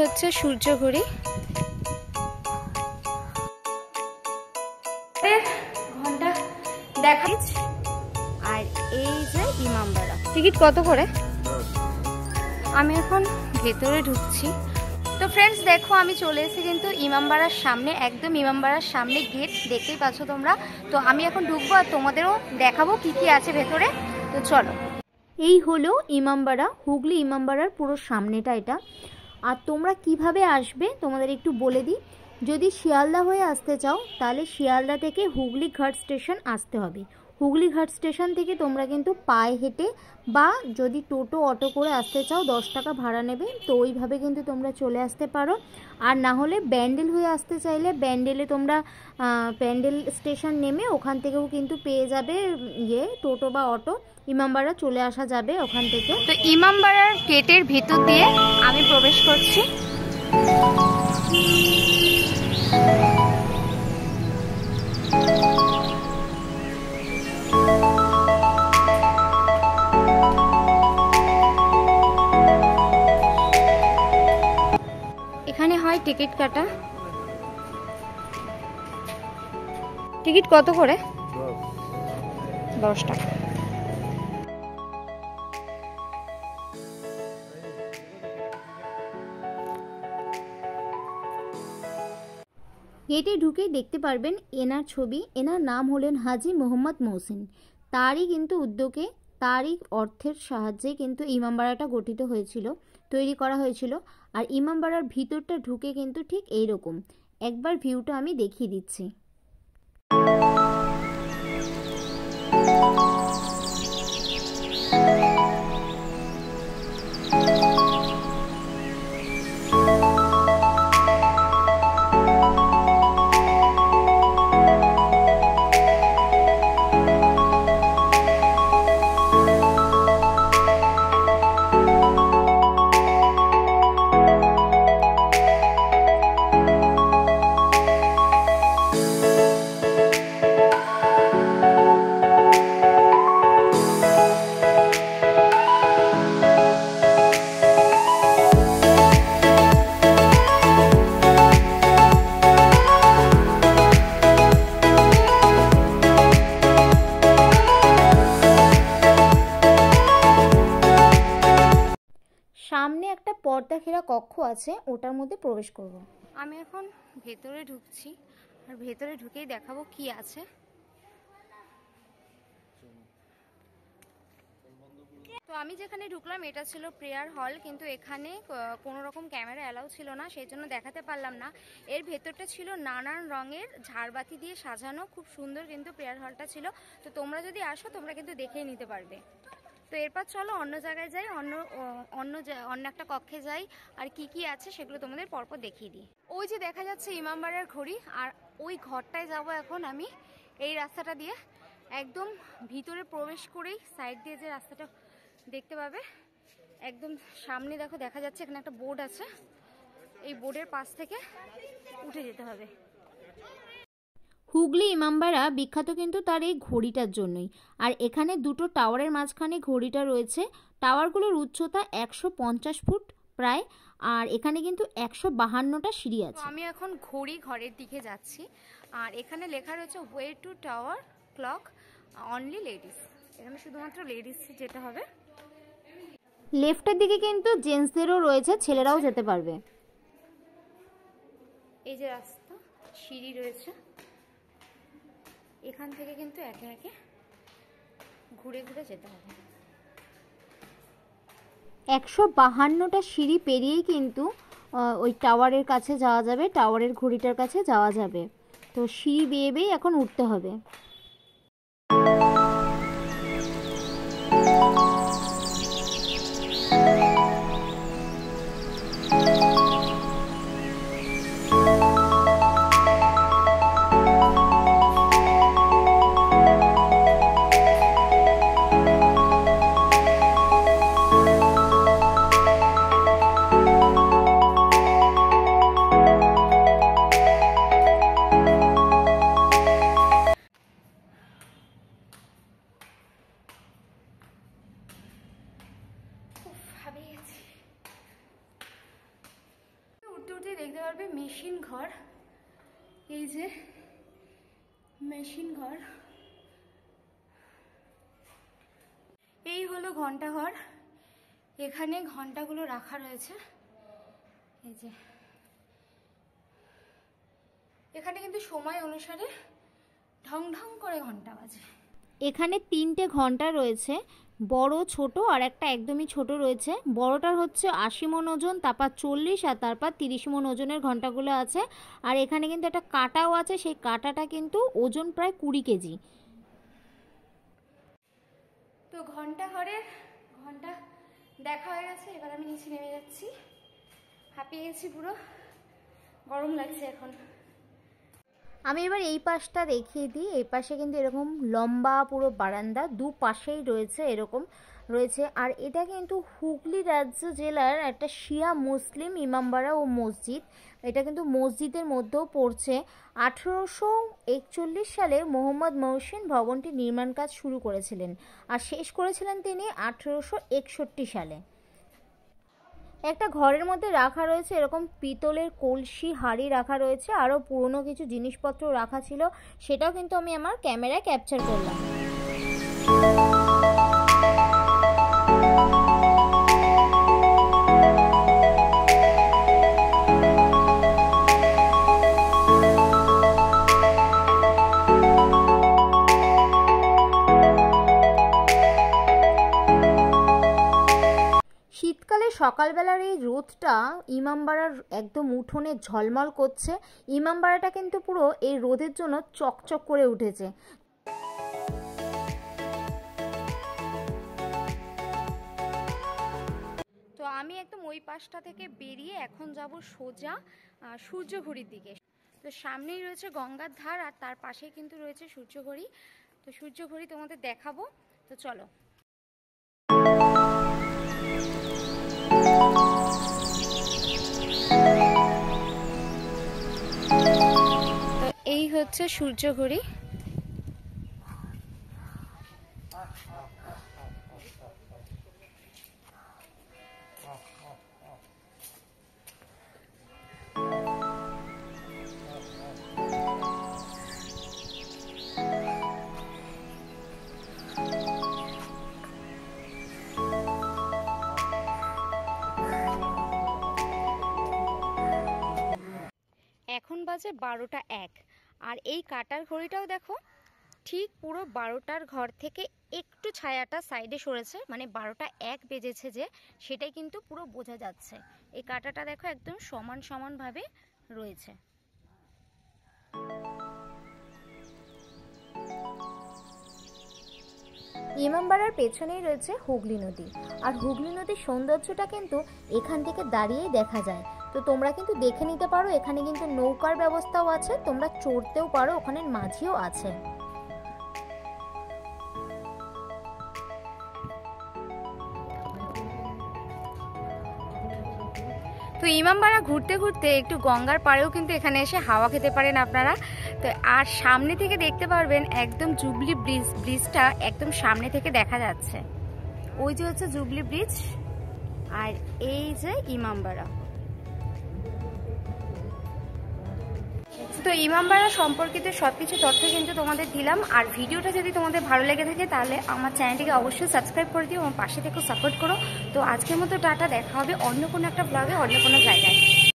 হচ্ছে সূর্যঘড়ি। ঘন্টা দেখা। আর এই যে ইমামবাড়া। টিকিট কত করে? আমি এখন ভেতরে ঢুকছি। তো ফ্রেন্ডস দেখো আমি চলে এসেছি কিন্তু ইমামবাড়ার সামনে, একদম ইমামবাড়ার সামনে গেট দেখতেই পাচ্ছ তোমরা। তো আমি এখন ঢুকবো আর তোমাদেরও দেখাবো কি কি আছে ভেতরে। তো চলো। এই হলো ইমামবাড়া, হুগলি ইমামবাড়ার পুরো সামনেটা এটা। আর তোমরা কিভাবে আসবে তোমাদের একটু বলে দিই। যদি শিয়ালদা হয়ে আসতে চাও তাহলে শিয়ালদা থেকে হুগলি ঘাট স্টেশন আসতে হবে। হুগলি ঘাট স্টেশন থেকে তোমরা কিন্তু পায়ে হেঁটে বা যদি টোটো অটো করে আসতে চাও 10 টাকা ভাড়া নেবে, তো ওইভাবে কিন্তু তোমরা চলে আসতে পারো। আর না হলে ব্যান্ডেল হয়ে আসতে চাইলে ব্যান্ডেলে তোমরা ব্যান্ডেল স্টেশন নেমে ওখান থেকেও কিন্তু পেয়ে যাবে টোটো বা অটো, ইমামবাড়া চলে আসা যাবে ওখান থেকে। তো ইমামবাড়ার গেটের ভিতর দিয়ে আমি প্রবেশ করছি। এখানে হয় টিকিট কাটা। টিকিট কত করে? 10 টাকা। গেটে ঢুকেই দেখতে পারবেন এনার ছবি। এনার নাম হলেন হাজি মোহাম্মদ মহসিন। তারই কিন্তু উদ্যোগে, তারই অর্থের সাহায্যে কিন্তু ইমামবাড়াটা গঠিত হয়েছিল, তৈরি করা হয়েছিল। আর ইমামবাড়ার ভিতরটা ঢুকে কিন্তু ঠিক এইরকম। একবার ভিউটা আমি দেখিয়ে দিচ্ছি। সামনে একটা পর্দা ঘেরা কক্ষ আছে, ওটার মধ্যে প্রবেশ করব। আমি এখন ভেতরে ঢুকছি আর ভেতরে ঢুকেই দেখাবো কি আছে। তো আমি যেখানে ঢুকলাম এটা ছিল প্রেয়ার হল, কিন্তু এখানে কোনো রকম ক্যামেরা অ্যালাউ ছিল না, সেই জন্য দেখাতে পারলাম না। এর ভেতরটা ছিল নানান রঙের ঝাড়বাতি দিয়ে সাজানো, খুব সুন্দর কিন্তু প্রেয়ার হলটা ছিল। তো তোমরা যদি আসো তোমরা কিন্তু দেখে নিতে পারবে। তো এরপর চলো অন্য জায়গায় যাই, অন্য একটা কক্ষে যাই, আর কি কি আছে সেগুলো তোমাদের পরপর দেখিয়ে দিই। ওই যে দেখা যাচ্ছে ইমামবাড়ার ঘড়ি, আর ওই ঘরটায় যাব এখন আমি এই রাস্তাটা দিয়ে। একদম ভিতরে প্রবেশ করেই সাইড দিয়ে যে রাস্তাটা দেখতে পাবে, একদম সামনে দেখো দেখা যাচ্ছে এখানে একটা বোর্ড আছে, এই বোর্ডের পাশ থেকে উঠে যেতে হবে। হুগলি ইমামবাড়া বিখ্যাত কিন্তু তার এই ঘড়িটার জন্যই। আর এখানে দুটো টাওয়ারের মাঝখানে ঘড়িটা রয়েছে। টাওয়ারগুলোর উচ্চতা 150 ফুট প্রায়। আর এখানে কিন্তু 152টা সিঁড়ি আছে। আমি এখন ঘরের দিকে যাচ্ছি, আর এখানে লেখা রয়েছে way to tower clock only ladies. এখানে শুধুমাত্র লেডিস যেতে হবে। লেফটের দিকে কিন্তু জেন্টসদেরও রয়েছে, ছেলেরাও যেতে পারবে। এই যে রাস্তা, সিঁড়ি রয়েছে, এখান থেকে কিন্তু একে একে ঘুরে ঘুরে যেতে হবে। 152টা সিঁড়ি পেরিয়েই কিন্তু ওই টাওয়ারের কাছে যাওয়া যাবে, টাওয়ারের ঘড়িটার কাছে যাওয়া যাবে। তো সিঁড়ি বেয়ে বেয়ে এখন উঠতে হবে। ঢুকতেই দেখতে পারবে মেশিন ঘর। এই যে মেশিন ঘর, এই হলো ঘন্টা ঘর। এখানে ঘন্টাগুলো রাখা রয়েছে। এই যে এখানে কিন্তু সময় অনুসারে ঢং ঢং করে ঘন্টা বাজে। এখানে 3টে ঘন্টা রয়েছে, বড় ছোট আর একটা একদমই ছোট রয়েছে। বড়টার হচ্ছে 80 মণ ওজন, তারপর 40 আর তারপর 30 মণ ওজনের ঘন্টাগুলো আছে। আর এখানে কিন্তু একটা কাঁটাও আছে, সেই কাঁটাটা কিন্তু ওজন প্রায় 20 কেজি। তো ঘন্টা ঘরের ঘন্টা দেখা হয়ে গেছে, এবার আমি নিচে নেমে যাচ্ছি। হাঁপিয়ে গেছি পুরো, গরম লাগছে এখন। আমি এবার এই পাশটা দেখিয়ে দিই। এই পাশে কিন্তু এরকম লম্বা পুরো বারান্দা, দুপাশেই রয়েছে এরকম রয়েছে। আর এটা কিন্তু হুগলি রাজ্য জেলার একটা শিয়া মুসলিম ইমামবাড়া ও মসজিদ। এটা কিন্তু মসজিদের মধ্যেও পড়ছে। 1841 সালে মোহাম্মদ মহসিন ভবনটি নির্মাণ কাজ শুরু করেছিলেন, আর শেষ করেছিলেন তিনি 1861 সালে। একটা ঘরের মধ্যে রাখা রয়েছে এরকম পিতলের কলসি, হাঁড়ি রাখা রয়েছে, আরও পুরনো কিছু জিনিসপত্র রাখা ছিল, সেটাও কিন্তু আমি আমার ক্যামেরায় ক্যাপচার করলাম। শীতকালে সকালবেলার এই রোদটা ইমামবাড়ার একদম উঠোনে ঝলমল করছে। ইমামবাড়াটা কিন্তু পুরো এই রোদের জন্য চকচক করে উঠেছে। তো আমি একদম ওই পাশটা থেকে বেরিয়ে এখন যাব সোজা সূর্যঘড়ির দিকে। তো সামনেই রয়েছে গঙ্গার ধার, আর তার পাশেই কিন্তু রয়েছে সূর্যঘড়ি। তো সূর্যঘড়ি তোমাদের দেখাবো, তো চলো। তো এই হচ্ছে সূর্যঘড়ি। এখন বাজে 12টা 1, আর এই কাটার ঘড়িটাও দেখো ঠিক পুরো 12টার ঘর থেকে একটু ছায়াটা সাইডে সরেছে, মানে 12টা 1 বেজেছে যে সেটাই কিন্তু পুরো বোঝা যাচ্ছে। এই কাটাটা দেখো একদম সমান সমানভাবে রয়েছে। ইমামবাড়ার পেছনেই রয়েছে হুগলি নদী, আর হুগলি নদীর সৌন্দর্যটা কিন্তু এখান থেকে দাঁড়িয়েই দেখা যায়। তো তোমরা কিন্তু দেখে নিতে পারো, এখানে কিন্তু নৌকার ব্যবস্থাও আছে, তোমরা চড়তেও পারো, ওখানে মাঝিও আছে। তো ইমামবাড়া ঘুরতে ঘুরতে একটু গঙ্গার পাড়েও কিন্তু এখানে এসে হাওয়া খেতে পারেন আপনারা। তো আর সামনে থেকে দেখতে পারবেন একদম জুবলি ব্রিজটা একদম সামনে থেকে দেখা যাচ্ছে। ওই যে হচ্ছে জুবলি ব্রিজ, আর এই যে ইমামবাড়া। তো ইমামবাড়া সম্পর্কিত সবকিছু তথ্য কিন্তু তোমাদের দিলাম। আর ভিডিওটা যদি তোমাদের ভালো লেগে থাকে তাহলে আমার চ্যানেলটিকে অবশ্যই সাবস্ক্রাইব করে দিও, আমার পাশে থেকে সাপোর্ট করো। তো আজকের মতো টাটা, দেখা হবে অন্য কোনো একটা ব্লগে অন্য কোনো জায়গায়।